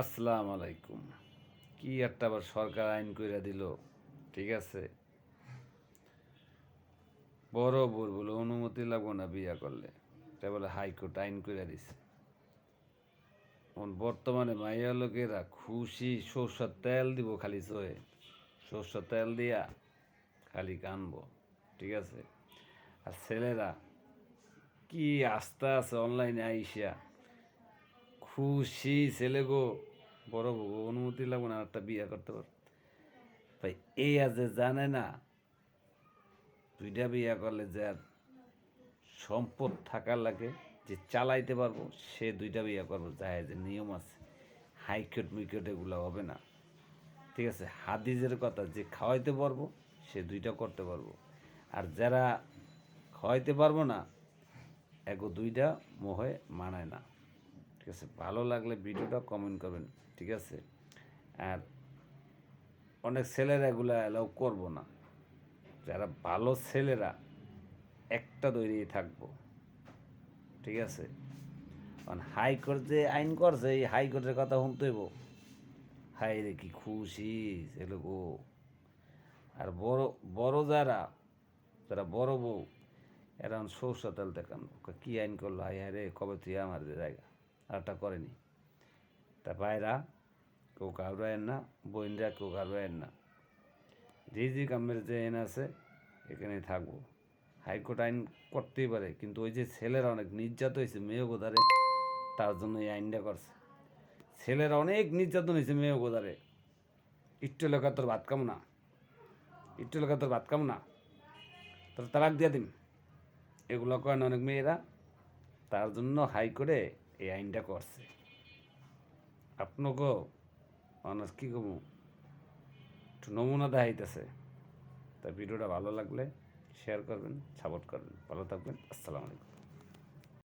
আসসালামু আলাইকুম। কি একটা আবার সরকার আইন কইরা দিল, ঠিক আছে? বড় বউর বলে অনুমতি লাগবো না বিয়া করলে, এটা বলে হাইকোর্ট আইন কইরা দিছে। এখন বর্তমানে মাইয়া লোকেরা খুশি সরষের তেল দিব খালি চোয়ে, সরষের তেল দিয়া খালি কানবো, ঠিক আছে? আর ছেলেরা কি আস্থা আছে অনলাইনে আইসা খুশি ছেলে গো, বড় বউ অনুমতি লাগবো না একটা বিয়া করতে পারো। ভাই এই আজ জানে না দুইটা বিয়া করলে যে আর সম্পদ থাকার লাগে, যে চালাইতে পারবো সে দুইটা বিয়া করবো, যায় যে নিয়ম আছে। হাইকোর্ট মিকোর্ট এগুলো হবে না, ঠিক আছে? হাদিসের কথা, যে খাওয়াইতে পারবো সে দুইটা করতে পারবো। আর যারা খাওয়াইতে পারবো না, এগো দুইটা মোহে মানায় না, ঠিক আছে? ভালো লাগলে ভিডিওটা কমেন্ট করবেন, ঠিক আছে? আর অনেক ছেলেরা এগুলো অ্যালাউ করবো না। যারা ভালো ছেলেরা একটা দৈরিয়ে থাকবো, ঠিক আছে? কারণ হাইকোর্ট যে আইন করছে, এই হাইকোর্টের কথা শুনতে হইব। হাই রে কি খুশি ছেলে গো। আর বড় বড় যারা যারা বড় বউ, এরা সরষে তেল দেখান কি আইন করলো, হাই হাই রে কবে তুই আমার জায়গা আরটা করেনি। তা ভাইরা কেউ ঘাবড়ায়েন না, বোনরা কেউ ঘাবড়ায়েন না। রিজিক আমের যে আইন আছে এখানেই থাকবো। হাইকোর্ট আইন করতেই পারে, কিন্তু ওই যে ছেলেরা অনেক নির্যাতন হয়েছে মেয়ে গোদারে, তার জন্য এই আইনটা করছে। ছেলেরা অনেক নির্যাতন হয়েছে মেয়ে গোদারে, একটু লেখা তোর ভাত কাম না, একটু লেখা তোর ভাত কাম না, তোর তালাক দিয়ে দিন, এগুলো করেন অনেক মেয়েরা। তার জন্য হাইকোর্টে এই আইনটা করছে। আপনাকেও মানুষ কী করবো, একটু নমুনা দেখাইতেছে। তা ভিডিওটা ভালো লাগলে শেয়ার করবেন, সাপোর্ট করবেন। ভালো থাকবেন। আসসালামু আলাইকুম।